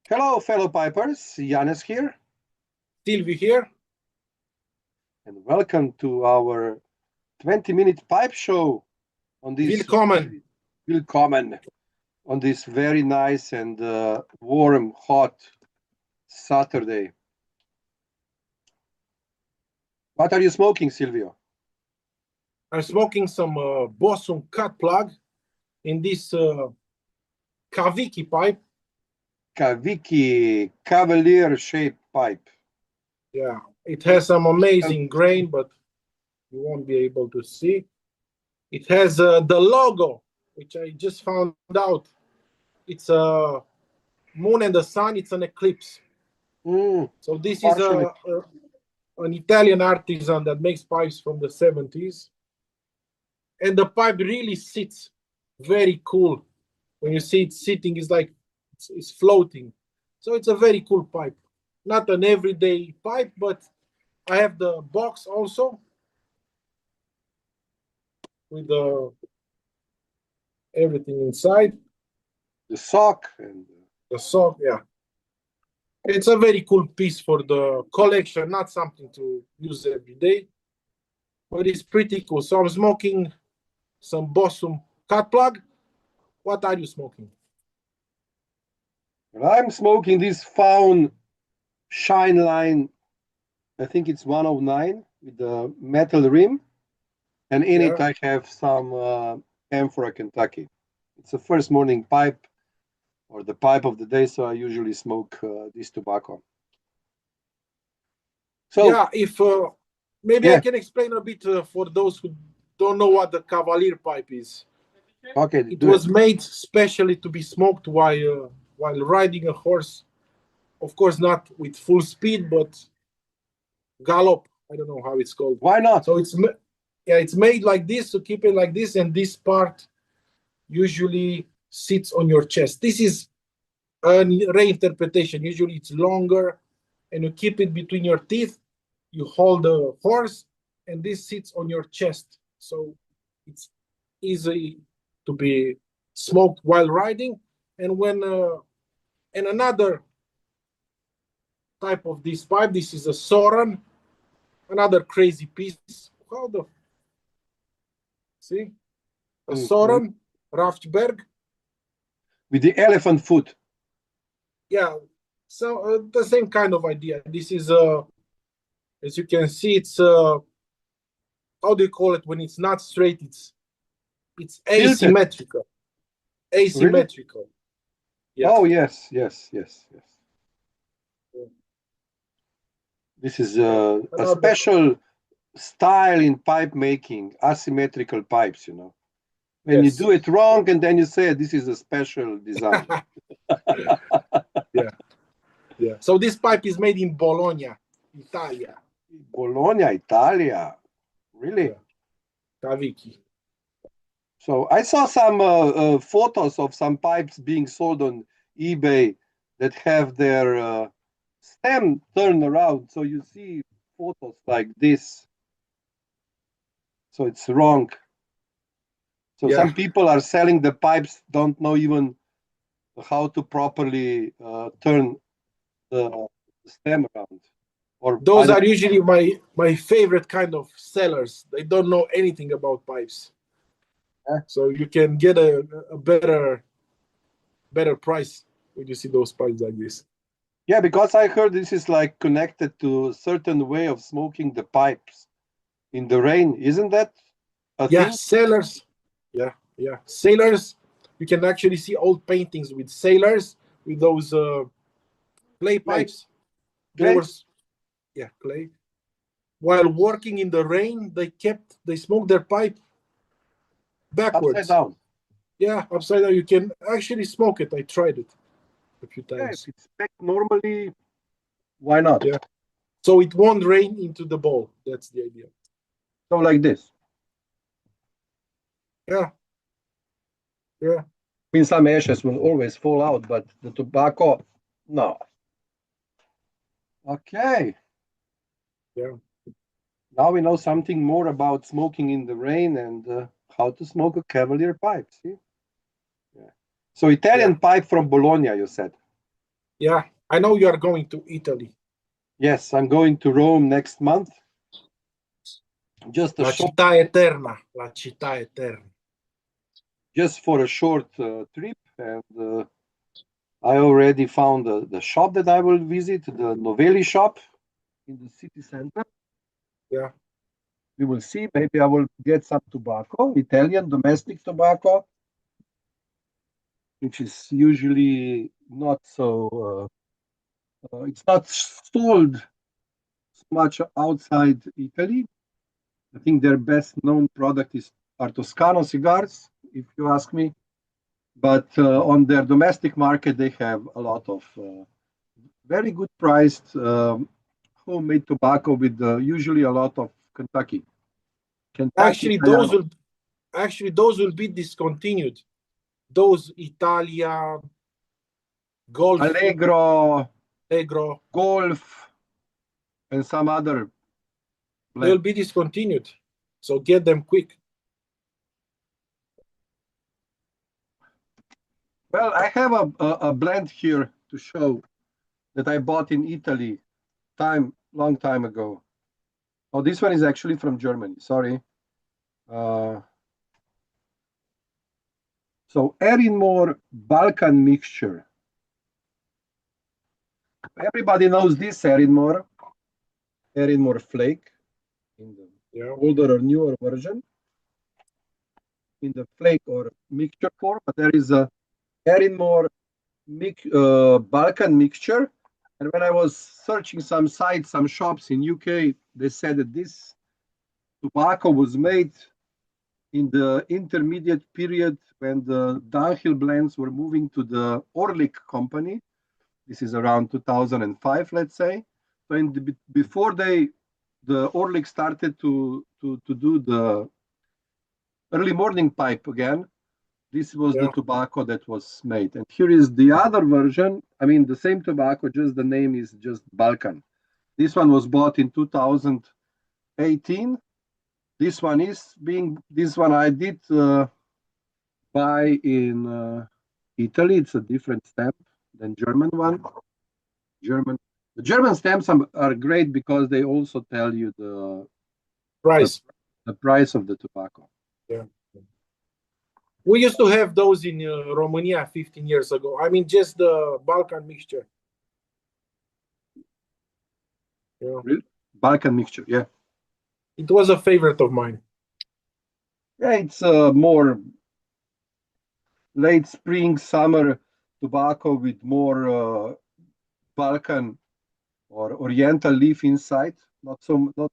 Hello, fellow pipers. Yanis here, Sylvie here. and welcome to our 20-minute pipe show on this Willkommen. Willkommen on this very nice and warm, hot Saturday. What are you smoking, Silvio? I'm smoking some Bosun cut plug in this Kaviki pipe. Kaviki Cavalier-shaped pipe. Yeah, it has some amazing grain, but you won't be able to see. It has the logo, which I just found out. It's a moon and the sun. It's an eclipse. So this is an Italian artisan that makes pipes from the 70s. And the pipe really sits very cool. When you see it sitting, it's like it's floating. So it's a very cool pipe. Not an everyday pipe, but I have the box also with everything inside. The sock and the sock, yeah. It's a very cool piece for the collection, not something to use every day, but it's pretty cool. So I'm smoking some Bossum cut plug. What are you smoking? I'm smoking this Faun Shine Line. I think it's 109 with the metal rim, and in it I have some Amphora Kentucky. It's the first morning pipe or the pipe of the day, so I usually smoke this tobacco. So yeah, if maybe I can explain a bit for those who don't know what the Cavalier pipe is. Okay, it was made specially to be smoked while riding a horse. Of course, not with full speed, but gallop. I don't know how it's called. Why not? So it's made like this to keep it like this, and this part usually sits on your chest. This is a reinterpretation. Usually it's longer, and you keep it between your teeth. You hold the horse, and this sits on your chest. So it's easy to be smoked while riding. And when and another type of this pipe, this is a Soran, another crazy piece. How the see a Soran Raftberg with the elephant foot. Yeah, so the same kind of idea. This is as you can see, it's how do you call it when it's not straight? It's asymmetrical. Asymmetrical. Really? Yeah. Oh yes. This is a special style in pipe making, asymmetrical pipes, you know. When you do it wrong and then you say this is a special design. Yeah. So this pipe is made in Bologna, Italia. Bologna, Italia. Really? Kaviki. So I saw some photos of some pipes being sold on eBay that have their stem turned around. So you see photos like this. So it's wrong. So some people are selling the pipes, don't know even how to properly turn the stem around. Or those are usually my favorite kind of sellers. They don't know anything about pipes. So you can get a better price when you see those pipes like this. Yeah, because I heard this is like connected to a certain way of smoking the pipes in the rain. Isn't that a thing? Sailors. Yeah. Sailors. You can actually see old paintings with sailors with those clay pipes. Clay? Clay. While working in the rain, they smoked their pipe backwards. Upside down. Yeah, upside down. You can actually smoke it. I tried it a few times. Yeah, if it's packed normally, why not? Yeah. So it won't rain into the bowl. That's the idea. So like this. Yeah. I mean, some ashes will always fall out, but the tobacco, no. Okay. Yeah. Now we know something more about smoking in the rain and how to smoke a Cavalier pipe. See? Yeah. So Italian pipe from Bologna, you said. Yeah, I know you are going to Italy. Yes, I'm going to Rome next month. Just a La short, città eterna, la città eterna. just for a short trip, and I already found the shop that I will visit, the Novelli shop in the city center. Yeah. We will see. Maybe I will get some tobacco, Italian domestic tobacco, which is usually not so. It's not sold so much outside Italy. I think their best known product are Toscano cigars, if you ask me. But on their domestic market, they have a lot of very good priced homemade tobacco with usually a lot of Kentucky Actually, Italiano. those will be discontinued. Those Italia, Golf, Allegro, Allegro, Golf, and some other they will blends. be discontinued. So get them quick. Well, I have a blend here to show that I bought in Italy long time ago. Oh, this one is actually from Germany. Sorry. Uh, so Erinmore Balkan mixture. Everybody knows this Erinmore flake in the Yeah. older or newer version, in the flake or mixture form. But there is a Erinmore Balkan mixture. And when I was searching some sites, some shops in UK, they said that this tobacco was made in the intermediate period when the downhill blends were moving to the Orlik company. This is around 2005, let's say. So before the Orlik started to do the early morning pipe again, this was the Yeah. tobacco that was made. And here is the other version. I mean, the same tobacco, just the name is just Balkan. This one was bought in 2018. This one I did buy in Italy. It's a different stamp than German one. The German stamps are great because they also tell you the, Price. the price of the tobacco. Yeah. We used to have those in Romania 15 years ago. I mean, just the Balkan mixture. Yeah. Balkan mixture, yeah. It was a favorite of mine. Yeah, it's more late spring, summer tobacco with more Balkan or Oriental leaf inside. Not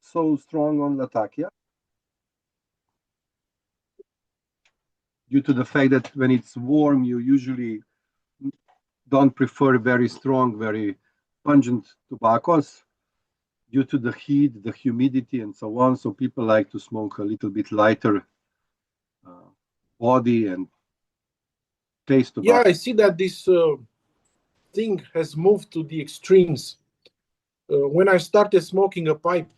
so strong on Latakia, due to the fact that when it's warm, you usually don't prefer very strong, very pungent tobaccos due to the heat, the humidity, and so on. So people like to smoke a little bit lighter body and taste tobacco. Yeah, I see that this thing has moved to the extremes. When I started smoking a pipe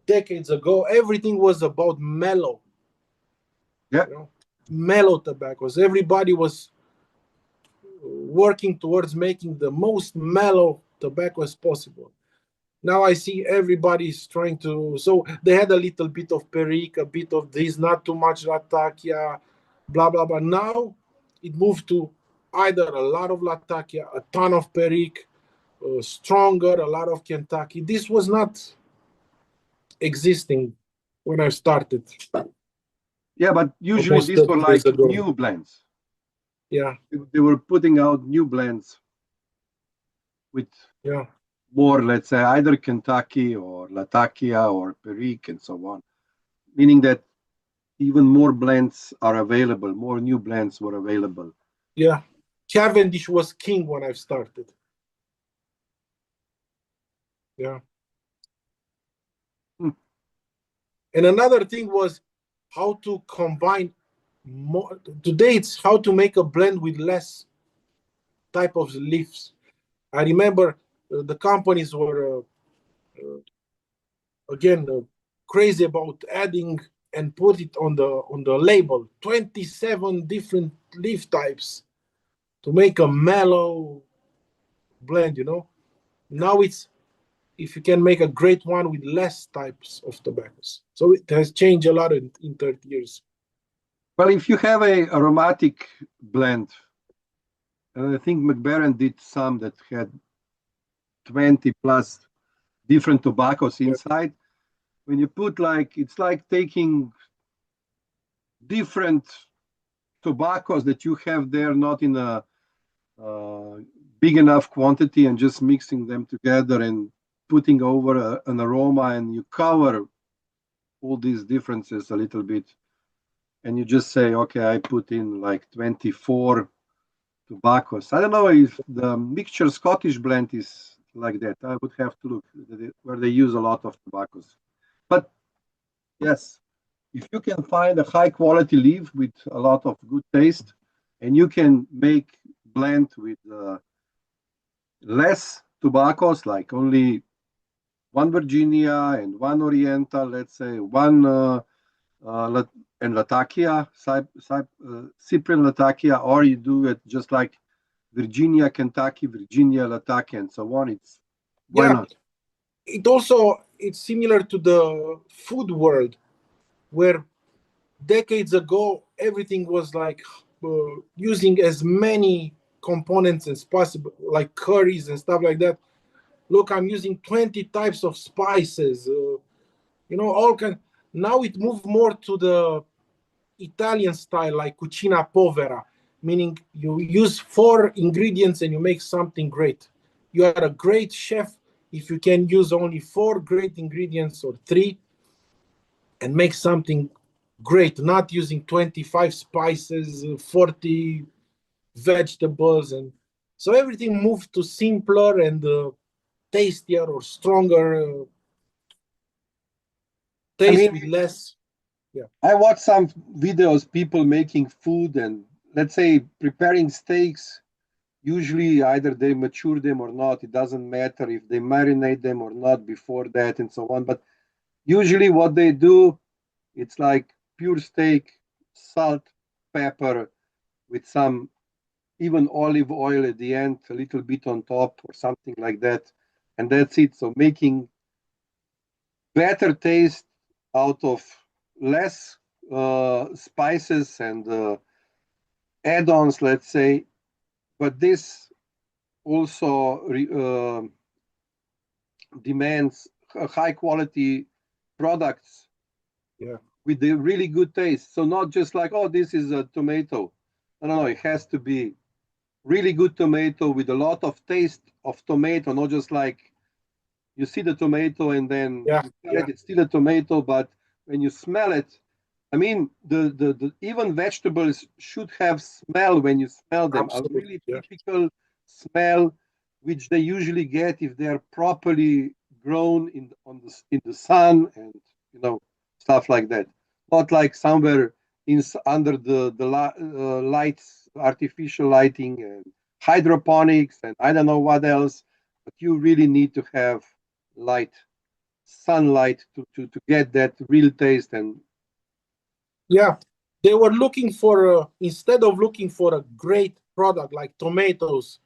decades ago, everything was about mellow. Yeah. You know, mellow tobaccos. Everybody was working towards making the most mellow tobacco as possible. Now I see everybody's trying to. So they had a little bit of Perique, a bit of this, not too much Latakia, blah blah blah. Now it moved to either a lot of Latakia, a ton of Perique, stronger, a lot of Kentucky. This was not existing when I started. Yeah, but usually Almost these 30 were like years ago. new blends. Yeah. They were putting out new blends with Yeah. more, let's say, either Kentucky or Latakia or Perique and so on, meaning that even more blends are available, more new blends were available. Yeah. Cavendish was king when I started. Yeah. And another thing was how to combine more. Today it's how to make a blend with less type of leaves. I remember the companies were again crazy about adding and put it on the label 27 different leaf types to make a mellow blend, you know. Now it's if you can make a great one with less types of tobaccos. So it has changed a lot in 30 years. Well, if you have a aromatic blend, and I think McBaron did some that had 20 plus different tobaccos inside. When you put it's like taking different tobaccos that you have there, not in a big enough quantity, and just mixing them together and putting over an aroma, and you cover all these differences a little bit. And you just say, okay, I put in like 24 tobaccos. I don't know if the mixture Scottish blend is like that. I would have to look where they use a lot of tobaccos. But yes, if you can find a high quality leaf with a lot of good taste, and you can make blend with less tobaccos, like only one Virginia and one Oriental, let's say one and Latakia, Cyprian Latakia, or you do it just like Virginia, Kentucky, Virginia, Latakia, and so on. Why not? It's similar to the food world, where decades ago everything was like using as many components as possible, like curries and stuff like that. Look, I'm using 20 types of spices, all kind. Now it moved more to the Italian style, like cucina povera, meaning you use 4 ingredients and you make something great. You are a great chef if you can use only 4 great ingredients or 3 and make something great, not using 25 spices, 40 vegetables. And so everything moved to simpler and tastier or stronger taste with less. Yeah. I watched some videos, people making food and let's say preparing steaks. Usually either they mature them or not. It doesn't matter if they marinate them or not before that and so on. But usually what they do, it's like pure steak, salt, pepper, with some even olive oil at the end, a little bit on top or something like that. And that's it. So making better taste out of less spices and add-ons, let's say. But this also demands high quality products with the really good taste. So not just like, oh, this is a tomato. No, it has to be really good tomato with a lot of taste of tomato, not just like you see the tomato and then it's still a tomato, but when you smell it, I mean, the even vegetables should have smell when you smell them. Absolutely. A really typical smell, which they usually get if they are properly grown in the sun and stuff like that. Not like somewhere under the lights, artificial lighting and hydroponics and I don't know what else. But you really need to have light, sunlight to get that real taste. And they were looking for instead of looking for a great product like tomatoes,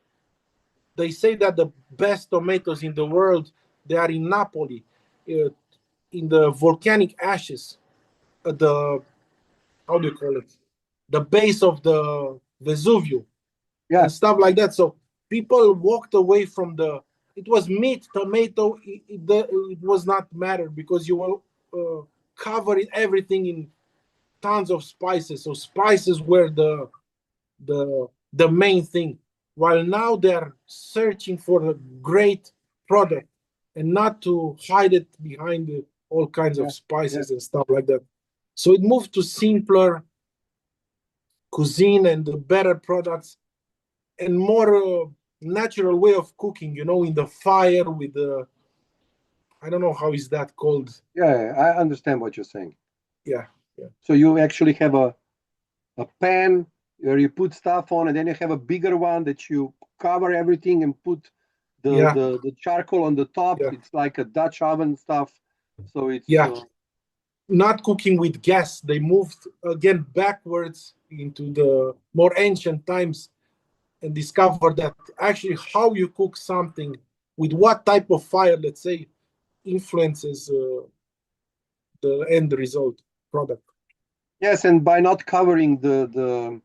they say that the best tomatoes in the world, they are in Napoli, in the volcanic ashes, the how do you call it, the base of the Vesuvio, and stuff like that. So people walked away from it was meat, tomato, it was not matter because you will cover everything in tons of spices. So spices were the main thing. While now they're searching for a great product and not to hide it behind all kinds of spices and stuff like that. So it moved to simpler cuisine and better products and more natural way of cooking, in the fire with the, I don't know how is that called. Yeah, I understand what you're saying. Yeah. So you actually have a pan where you put stuff on, and then you have a bigger one that you cover everything and put the charcoal on the top. It's like a Dutch oven stuff. So it's not cooking with gas. They moved again backwards into the more ancient times and discover that actually how you cook something with what type of fire, let's say, influences the end result product. Yes, and by not covering the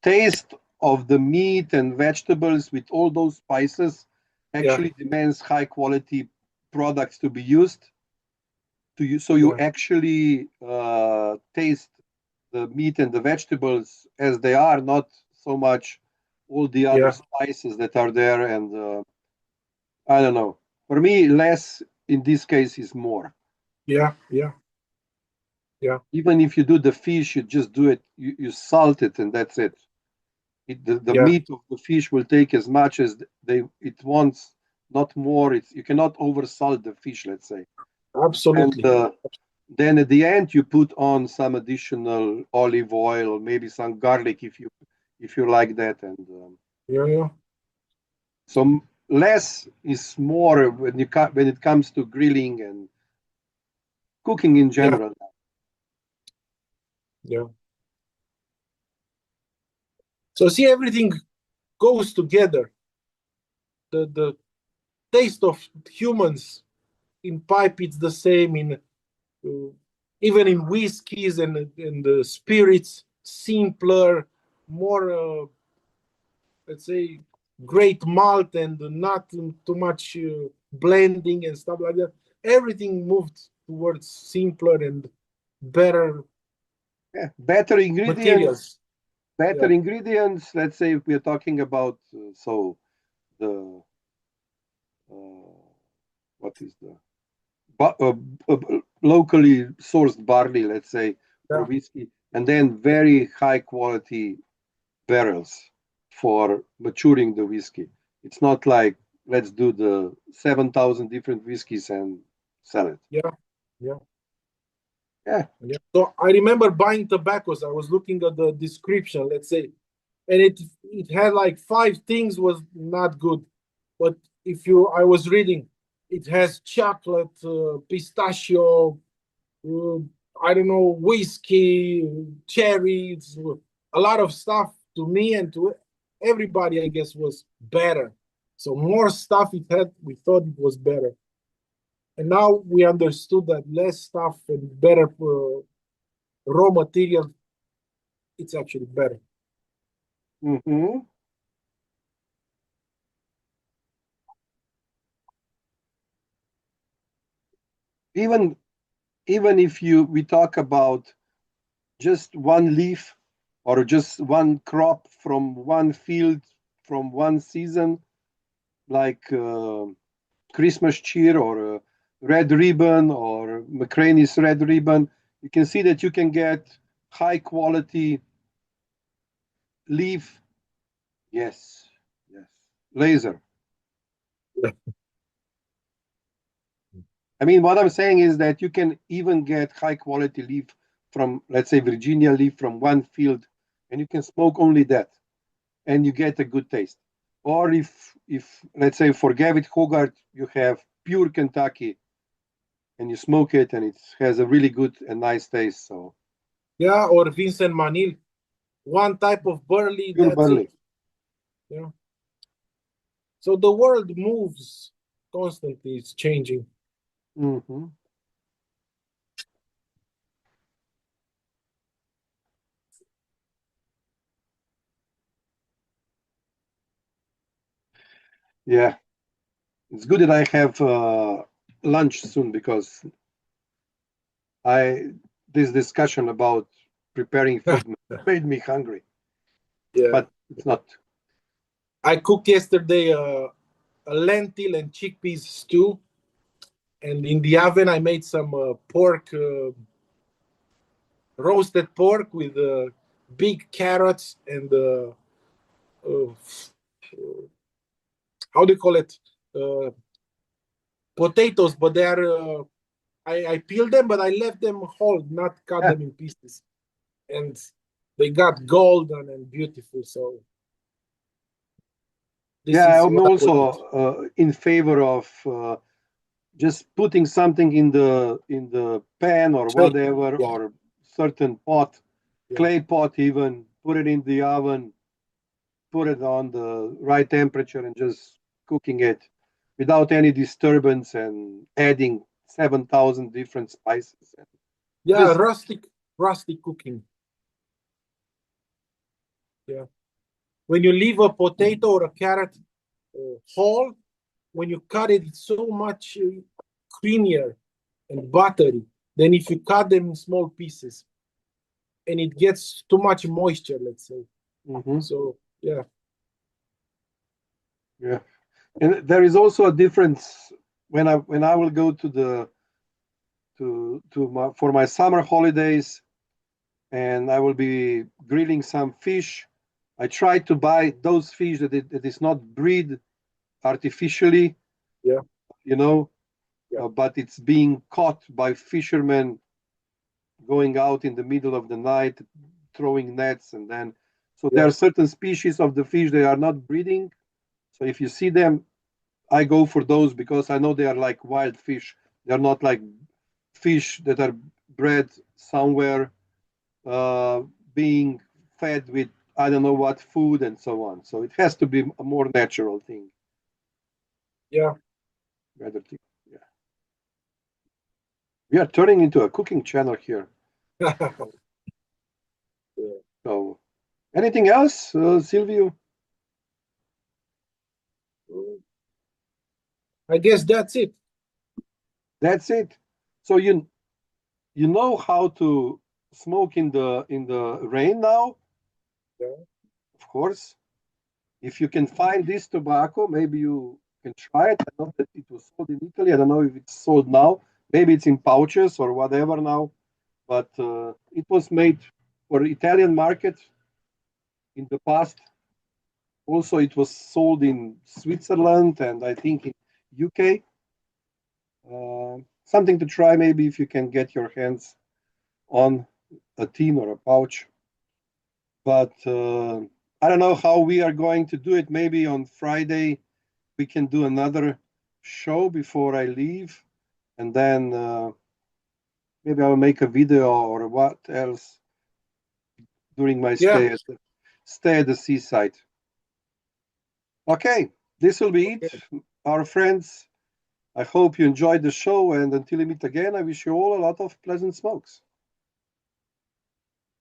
taste of the meat and vegetables with all those spices actually demands high quality products to be used to you, so you actually taste the meat and the vegetables as they are, not so much all the other spices that are there. And I don't know. For me, less in this case is more. Yeah. Even if you do the fish, you just do it. You salt it, and that's it. The meat of the fish will take as much as it wants, not more. You cannot oversalt the fish, let's say. Absolutely. And then at the end, you put on some additional olive oil or maybe some garlic if you like that. And so less is more when it comes to grilling and cooking in general. Yeah. So see, everything goes together. The taste of humans in pipe, it's the same in even in whiskeys and the spirits, simpler, more let's say great malt and not too much blending and stuff like that. Everything moved towards simpler and better better ingredients. Materials. Better ingredients. Let's say if we're talking about the what is the locally sourced barley, let's say, for whiskey, and then very high quality barrels for maturing the whiskey. It's not like let's do the 7,000 different whiskeys and sell it. Yeah. So I remember buying tobaccos. I was looking at the description, let's say, and it had like 5 things was not good. But I was reading, it has chocolate, pistachio, I don't know, whiskey, cherries, a lot of stuff. To me and to everybody, I guess, was better. So more stuff it had, we thought it was better. And now we understood that less stuff and better raw material, it's actually better. Mm-hmm. Even if we talk about just one leaf or just one crop from one field from one season, like Christmas cheer or red ribbon or McCraney's red ribbon, you can see that you can get high quality leaf. Yes, laser. I mean, what I'm saying is that you can even get high quality leaf from, let's say, Virginia leaf from one field, and you can smoke only that, and you get a good taste. Or if let's say for Gavit Hogarth, you have pure Kentucky, and you smoke it, and it has a really good and nice taste. So yeah, or Vincent Manil, one type of barley. Pure barley. It. Yeah. So the world moves constantly; it's changing. Mm-hmm. Yeah, it's good that I have lunch soon because this discussion about preparing food made me hungry. Yeah, but it's not. I cooked yesterday a lentil and chickpeas stew, and in the oven I made some pork, roasted pork with big carrots and how do you call it? Potatoes, but they are. I peeled them, but I left them whole, not cut them in pieces, and they got golden and beautiful. So I'm also in favor of just putting something in the pan or whatever, or certain pot, clay pot even, put it in the oven, put it on the right temperature and just cooking it without any disturbance and adding 7,000 different spices. Yeah, Just rustic cooking. Yeah. When you leave a potato or a carrot whole, when you cut it, it's so much creamier and buttery than if you cut them in small pieces. And it gets too much moisture, let's say. mhm, So, yeah. yeah. And there is also a difference when I will go to the to my for my summer holidays and I will be grilling some fish. I try to buy those fish that is not bred artificially, Yeah. you know, Yeah. but it's being caught by fishermen going out in the middle of the night, throwing nets, and then so there Yeah. are certain species of the fish they are not breeding. So if you see them, I go for those because I know they are like wild fish. They're not like fish that are bred somewhere, uh, being fed with I don't know what food and so on. So it has to be a more natural thing. Yeah. Rather, yeah. We are turning into a cooking channel here. So, anything else, Silvio? I guess that's it. That's it. So you know how to smoke in the rain now, Yeah. of course. If you can find this tobacco, maybe you can try it. I know that it was sold in Italy. I don't know if it's sold now. Maybe it's in pouches or whatever now. But it was made for Italian market in the past. Also, it was sold in Switzerland and I think in UK. Something to try maybe if you can get your hands on a tin or a pouch. But I don't know how we are going to do it. Maybe on Friday we can do another show before I leave, and then maybe I'll make a video or what else during my Yeah. stay at the seaside. Okay, this will be it, Okay. our friends. I hope you enjoyed the show, and until we meet again, I wish you all a lot of pleasant smokes.